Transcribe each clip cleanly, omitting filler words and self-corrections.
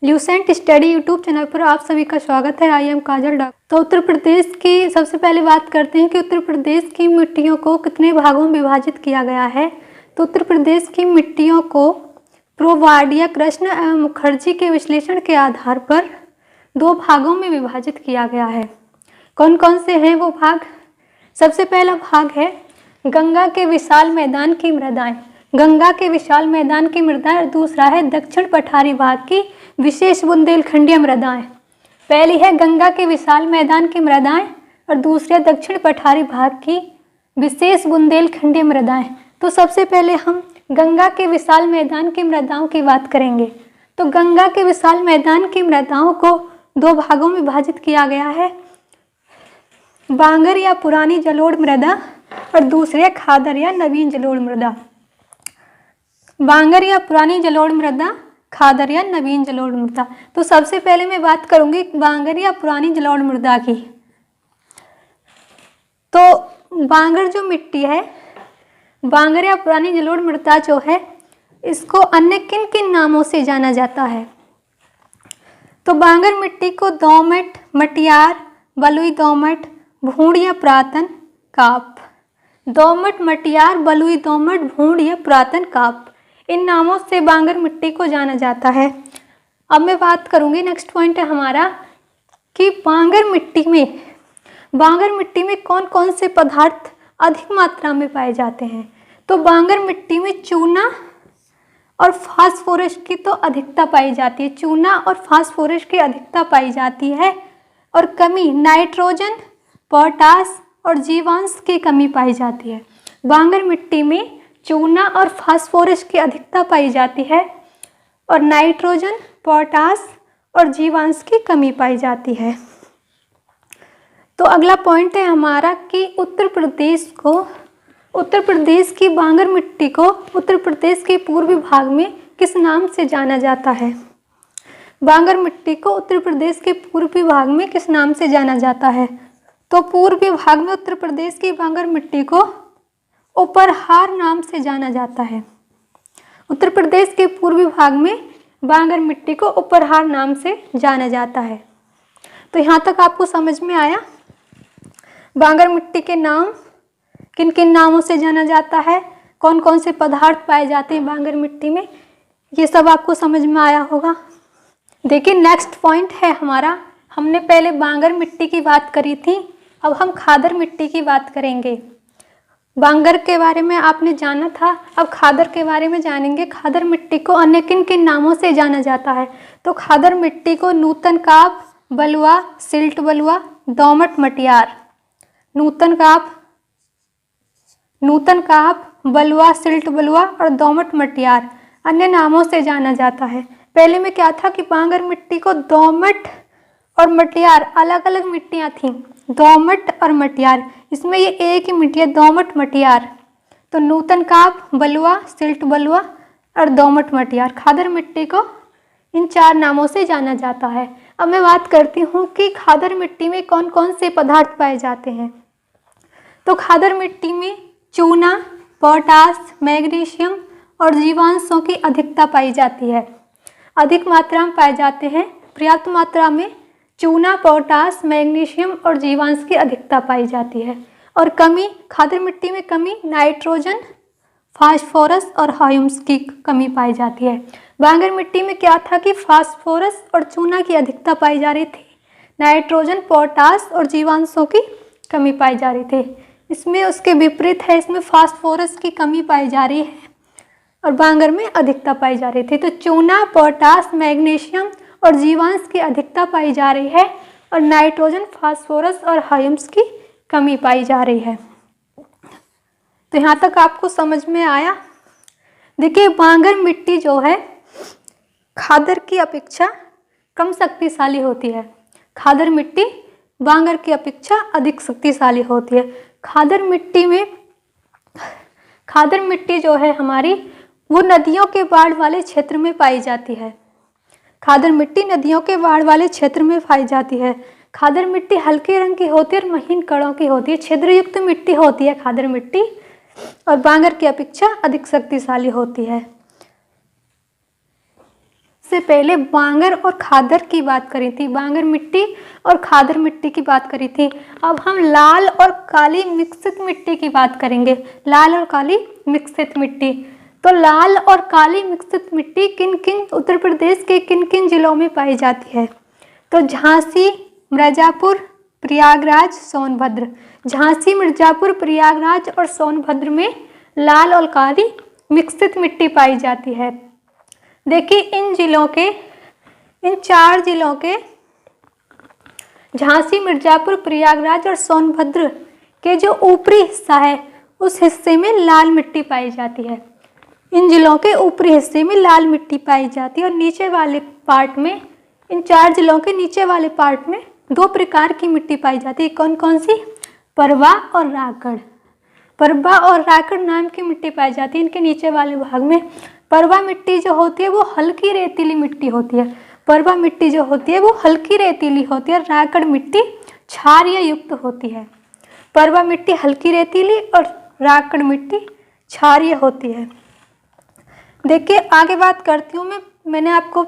Lucent study YouTube channel पर आप सभी का स्वागत है। I am Kajal doctor. तो उत्तर प्रदेश की सबसे पहले बात करते हैं कि उत्तर प्रदेश की मिट्टियों को कितने भागों में विभाजित किया गया है। तो उत्तर प्रदेश की मिट्टियों को प्रोवाडिया, कृष्ण एवं मुखर्जी के विश्लेषण के आधार पर 2 भागों में विभाजित किया गया है। कौन कौन से हैं वो भाग? सबसे पहला भाग है गंगा के विशाल मैदान की मृदाएं। गंगा के विशाल मैदान की मृदाएं और दूसरा है दक्षिण पठारी भाग की विशेष बुंदेलखंडीय मृदाएं। पहली है गंगा के विशाल मैदान की मृदाएं और दूसरी दक्षिण पठारी भाग की विशेष बुंदेलखंडीय मृदाएं। तो सबसे पहले हम गंगा के विशाल मैदान की मृदाओं की बात करेंगे। तो गंगा के विशाल मैदान की मृदाओं को 2 भागों में विभाजित किया गया है, बांगर या पुरानी जलोढ़ मृदा और दूसरे खादर या नवीन जलोढ़ मृदा। बांगर या पुरानी जलोढ़ मृदा, खादर या नवीन जलोढ़ मृदा। तो सबसे पहले मैं बात करूंगी बांगर या पुरानी जलोढ़ मृदा की। तो बांगर जो मिट्टी है, बांगर या पुरानी जलोढ़ मृदा जो है, इसको अन्य किन किन नामों से जाना जाता है? तो बांगर मिट्टी को दोमट, मटियार, बलुई दोमट, भूड़ या पुरातन काप। दोमट, मटियार, बलुई दोमट, भूड़ या पुरातन काप, इन नामों से बांगर मिट्टी को जाना जाता है। अब मैं बात करूंगी, नेक्स्ट पॉइंट है हमारा कि बांगर मिट्टी में कौन कौन से पदार्थ अधिक मात्रा में पाए जाते हैं। तो बांगर मिट्टी में चूना और फास्फोरस की तो अधिकता पाई जाती है, चूना और फास्फोरस की अधिकता पाई जाती है, और कमी नाइट्रोजन, पोटास और जीवांश की कमी पाई जाती है। बांगर मिट्टी में चूना और फास्फोरस की अधिकता पाई जाती है और नाइट्रोजन, पोटास और जीवांश की कमी पाई जाती है। तो अगला पॉइंट है हमारा कि उत्तर प्रदेश की बांगर मिट्टी को उत्तर प्रदेश के पूर्वी भाग में किस नाम से जाना जाता है? बांगर मिट्टी को उत्तर प्रदेश के पूर्वी भाग में किस नाम से जाना जाता है? तो पूर्वी भाग में उत्तर प्रदेश की बांगर मिट्टी को उपरहार नाम से जाना जाता है। उत्तर प्रदेश के पूर्वी भाग में बांगर मिट्टी को उपरहार नाम से जाना जाता है। तो यहाँ तक आपको समझ में आया बांगर मिट्टी के नाम, किन किन नामों से जाना जाता है, कौन कौन से पदार्थ पाए जाते हैं बांगर मिट्टी में, ये सब आपको समझ में आया होगा। देखिए नेक्स्ट पॉइंट है हमारा, हमने पहले बांगर मिट्टी की बात करी थी, अब हम खादर मिट्टी की बात करेंगे। बांगर के बारे में आपने जाना था, अब खादर के बारे में जानेंगे। खादर मिट्टी को अन्य किन किन नामों से जाना जाता है? तो खादर मिट्टी को नूतन काप, बलुआ, सिल्ट बलुआ, दोमट मटियार। नूतन काप, बलुआ, सिल्ट बलुआ और दोमट मटियार अन्य नामों से जाना जाता है। पहले में क्या था कि बांगर मिट्टी को दोमट और मटियार, अलग अलग मिट्टियाँ थीं, दोमट और मटियार, इसमें ये एक ही मिट्टी है, दोमट मटियार। तो नूतन काप, बलुआ, सिल्ट बलुआ और दोमट मटियार, खादर मिट्टी को इन 4 नामों से जाना जाता है। अब मैं बात करती हूँ कि खादर मिट्टी में कौन कौन से पदार्थ पाए जाते हैं। तो खादर मिट्टी में चूना, पोटास, मैग्नीशियम और जीवांशों की अधिकता पाई जाती है। अधिक मात्रा में पाए जाते हैं, पर्याप्त मात्रा में चूना, पोटास, मैग्नीशियम और जीवांश की अधिकता पाई जाती है। और कमी, खादर मिट्टी में कमी नाइट्रोजन, फास्फोरस और ह्यूमस की कमी पाई जाती है। बांगर मिट्टी में क्या था कि फास्फोरस और चूना की अधिकता पाई जा रही थी, नाइट्रोजन, पोटास और जीवांशों की कमी पाई जा रही थी। इसमें उसके विपरीत है, इसमें फास्फोरस की कमी पाई जा रही है और बांगर में अधिकता पाई जा रही थी। तो चूना, पोटास, मैग्नीशियम और जीवांश की अधिकता पाई जा रही है और नाइट्रोजन, फास्फोरस और ह्यूमस की कमी पाई जा रही है। तो यहाँ तक आपको समझ में आया। देखिए बांगर मिट्टी जो है खादर की अपेक्षा कम शक्तिशाली होती है। खादर मिट्टी बांगर की अपेक्षा अधिक शक्तिशाली होती है। खादर मिट्टी जो है हमारी, वो नदियों के बाढ़ वाले क्षेत्र में पाई जाती है। खादर मिट्टी नदियों के बाढ़ वाले क्षेत्र में पाई जाती है। खादर मिट्टी हल्के रंग की होती है और महीन कणों की होती है, छिद्रयुक्त मिट्टी होती है खादर मिट्टी, और बांगर की अपेक्षा अधिक शक्तिशाली होती है। से पहले बांगर और खादर की बात करी थी, बांगर मिट्टी और खादर मिट्टी की बात करी थी। अब हम लाल और काली मिश्रित मिट्टी की बात करेंगे, लाल और काली मिश्रित मिट्टी। तो लाल और काली मिश्रित मिट्टी किन किन उत्तर प्रदेश के किन किन जिलों में पाई जाती है? तो झांसी, मिर्जापुर, प्रयागराज, सोनभद्र। झांसी, मिर्जापुर, प्रयागराज और सोनभद्र में लाल और काली मिश्रित मिट्टी पाई जाती है। देखिए इन 4 जिलों के झांसी, मिर्जापुर, प्रयागराज और सोनभद्र के जो ऊपरी हिस्सा है उस हिस्से में लाल मिट्टी पाई जाती है। इन जिलों के ऊपरी हिस्से में लाल मिट्टी पाई जाती है और नीचे वाले पार्ट में, इन 4 जिलों के नीचे वाले पार्ट में 2 प्रकार की मिट्टी पाई जाती है। कौन कौन सी? परवा और राकड़। परवा और राकड़ नाम की मिट्टी पाई जाती है इनके नीचे वाले भाग में। परवा मिट्टी जो होती है वो हल्की रेतीली मिट्टी होती है। परवा मिट्टी जो होती है वो हल्की रेतीली होती है और राकड़ मिट्टी क्षारीय युक्त होती है। परवा मिट्टी हल्की रेतीली और राकड़ मिट्टी क्षारीय होती है। देखिए आगे बात करती हूँ मैंने आपको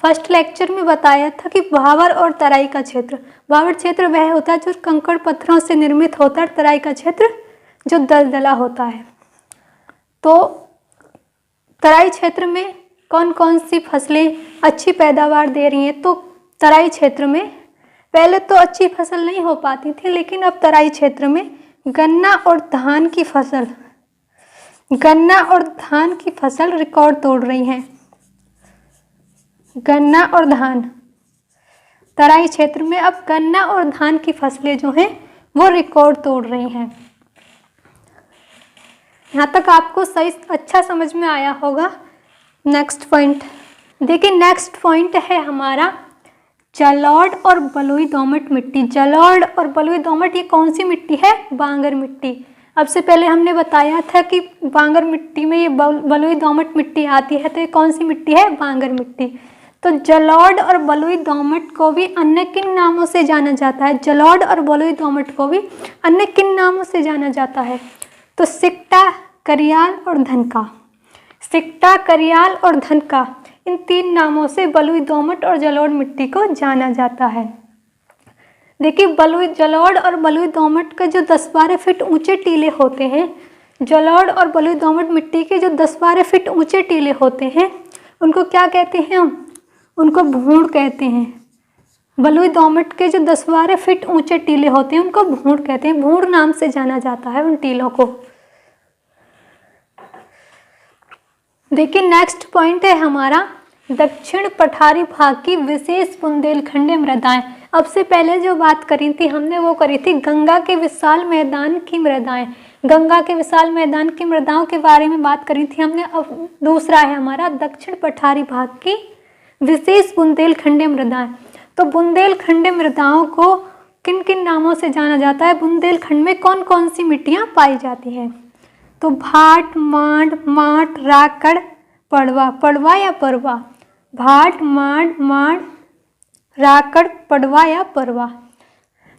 फर्स्ट लेक्चर में बताया था कि भावर और तराई का क्षेत्र। भावर क्षेत्र वह होता है जो कंकड़ पत्थरों से निर्मित होता है, तराई का क्षेत्र जो दलदला होता है। तो तराई क्षेत्र में कौन कौन सी फसलें अच्छी पैदावार दे रही हैं? तो तराई क्षेत्र में पहले तो अच्छी फसल नहीं हो पाती थी, लेकिन अब तराई क्षेत्र में गन्ना और धान की फसल रिकॉर्ड तोड़ रही हैं। गन्ना और धान, तराई क्षेत्र में अब गन्ना और धान की फसलें जो हैं वो रिकॉर्ड तोड़ रही हैं। यहाँ तक आपको सही अच्छा समझ में आया होगा। नेक्स्ट पॉइंट देखिए, नेक्स्ट पॉइंट है हमारा जलोढ़ और बलुई दोमट मिट्टी। जलोढ़ और बलुई दोमट ये कौन सी मिट्टी है? बांगर मिट्टी। अब से पहले हमने बताया था कि बांगर मिट्टी में ये बलुई दोमट मिट्टी आती है, तो ये कौन सी मिट्टी है? बांगर मिट्टी। तो जलोढ़ और बलुई दोमट को भी अन्य किन नामों से जाना जाता है? जलोढ़ और बलुई दोमट को भी अन्य किन नामों से जाना जाता है? तो सिकटा, करियाल और धनका। सिकटा, करियाल और धनका, इन 3 नामों से बलुई दोमट और जलोढ़ मिट्टी को जाना जाता है। देखिए जलोढ़ और बलुई दोमट के जो 10-12 फीट ऊंचे टीले होते हैं, जलोढ़ और बलुई दोमट मिट्टी के जो 10-12 फीट ऊंचे टीले होते हैं उनको क्या कहते हैं हम? उनको भूड़ कहते हैं। बलुई दोमट के जो 10-12 फीट ऊंचे टीले होते हैं उनको भूड़ कहते हैं। भूड़ नाम से जाना जाता है उन टीलों को। देखिए नेक्स्ट पॉइंट है हमारा दक्षिण पठारी भाग की विशेष बुंदेलखंडी मृदाएं। अब से पहले जो बात करी थी हमने वो करी थी गंगा के विशाल मैदान की मृदाएं। गंगा के विशाल मैदान की मृदाओं के बारे में बात करी थी हमने। अब दूसरा है हमारा दक्षिण पठारी भाग की विशेष बुंदेलखंडी मृदाएं। तो बुंदेलखंडी मृदाओं को किन किन नामों से जाना जाता है? बुंदेलखंड में कौन कौन सी मिट्टियाँ पाई जाती हैं? तो भाट, मांड, माट, राकड़, पड़वा। पड़वा या परवा? भाट, मांड, राकड़, पड़वा या परवा।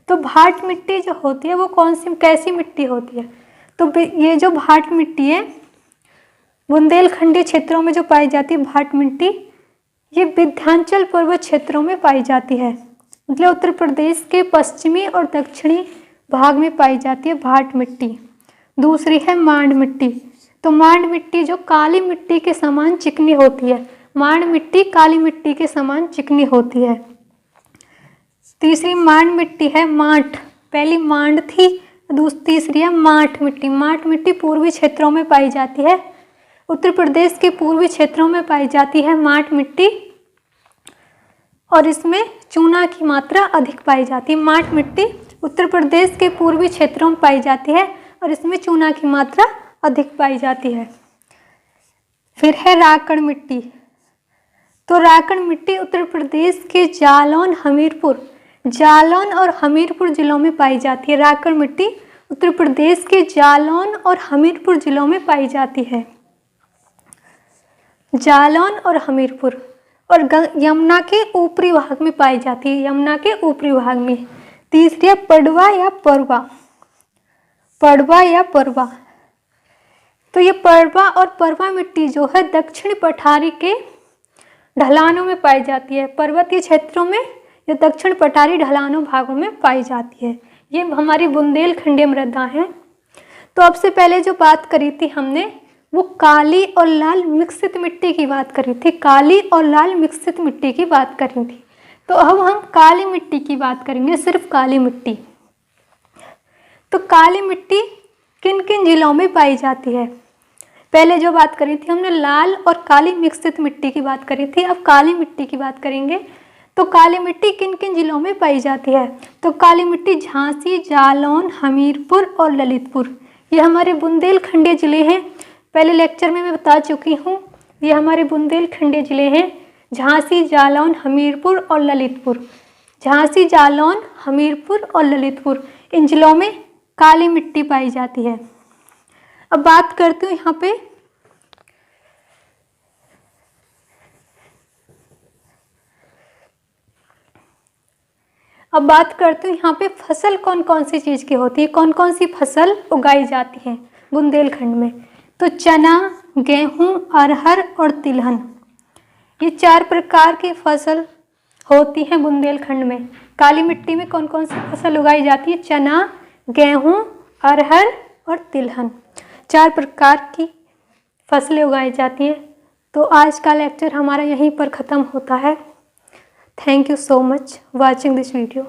तो भाट मिट्टी जो होती है वो कैसी मिट्टी होती है? तो ये जो भाट मिट्टी है बुंदेलखंडी क्षेत्रों में जो पाई जाती है भाट मिट्टी, ये विंध्याचल पर्वत क्षेत्रों में पाई जाती है। मतलब उत्तर प्रदेश के पश्चिमी और दक्षिणी भाग में पाई जाती है भाट मिट्टी। दूसरी है मांड मिट्टी। तो मांड मिट्टी जो काली मिट्टी के समान चिकनी होती है। मांड मिट्टी काली मिट्टी के समान चिकनी होती है। तीसरी मांड मिट्टी है माठ। पहली मांड थी, तीसरी है माठ मिट्टी। माठ मिट्टी पूर्वी क्षेत्रों में पाई जाती है। उत्तर प्रदेश के पूर्वी क्षेत्रों में पाई जाती है माठ मिट्टी और इसमें चूना की मात्रा अधिक पाई जाती है। माठ मिट्टी उत्तर प्रदेश के पूर्वी क्षेत्रों में पाई जाती है और इसमें चूना की मात्रा अधिक पाई जाती है। फिर है राकड़ मिट्टी। तो राकड़ मिट्टी उत्तर प्रदेश के जालौन और हमीरपुर जिलों में पाई जाती है। राकड़ मिट्टी उत्तर प्रदेश के जालौन और हमीरपुर जिलों में पाई जाती है। जालौन और हमीरपुर और यमुना के ऊपरी भाग में पाई जाती है। यमुना के ऊपरी भाग में। तीसरी है पड़वा या परवा। पड़वा या परवा। तो ये पड़वा और परवा मिट्टी जो है दक्षिण पठारी के ढलानों में पाई जाती है, पर्वतीय क्षेत्रों में या दक्षिण पठारी ढलानों भागों में पाई जाती है। ये हमारी बुंदेलखंडीय मृदा है। तो अब से पहले जो बात करी थी हमने वो काली और लाल मिश्रित मिट्टी की बात करी थी, काली और लाल मिश्रित मिट्टी की बात करी थी। तो अब हम काली मिट्टी की बात करेंगे, सिर्फ काली मिट्टी। तो काली मिट्टी किन किन जिलों में पाई जाती है? पहले जो बात करी थी हमने लाल और काली मिश्रित मिट्टी की बात करी थी, अब काली मिट्टी की बात करेंगे। तो काली मिट्टी किन किन जिलों में पाई जाती है? तो काली मिट्टी झांसी, जालौन, हमीरपुर और ललितपुर, ये हमारे बुंदेलखंडीय जिले हैं। पहले लेक्चर में मैं बता चुकी हूँ, ये हमारे बुंदेलखंडीय जिले हैं, झांसी, जालौन, हमीरपुर और ललितपुर। झांसी, जालौन, हमीरपुर और ललितपुर, इन जिलों में काली मिट्टी पाई जाती है। अब बात करती हूँ यहाँ पे यहाँ पे फसल कौन कौन सी चीज़ की होती है, कौन कौन सी फसल उगाई जाती है बुंदेलखंड में। तो चना, गेहूँ, अरहर और तिलहन, ये 4 प्रकार की फसल होती हैं बुंदेलखंड में। काली मिट्टी में कौन कौन सी फसल उगाई जाती है? चना, गेहूँ, अरहर और तिलहन, 4 प्रकार की फसलें उगाई जाती हैं। तो आज का लेक्चर हमारा यहीं पर ख़त्म होता है। Thank you so much watching this video.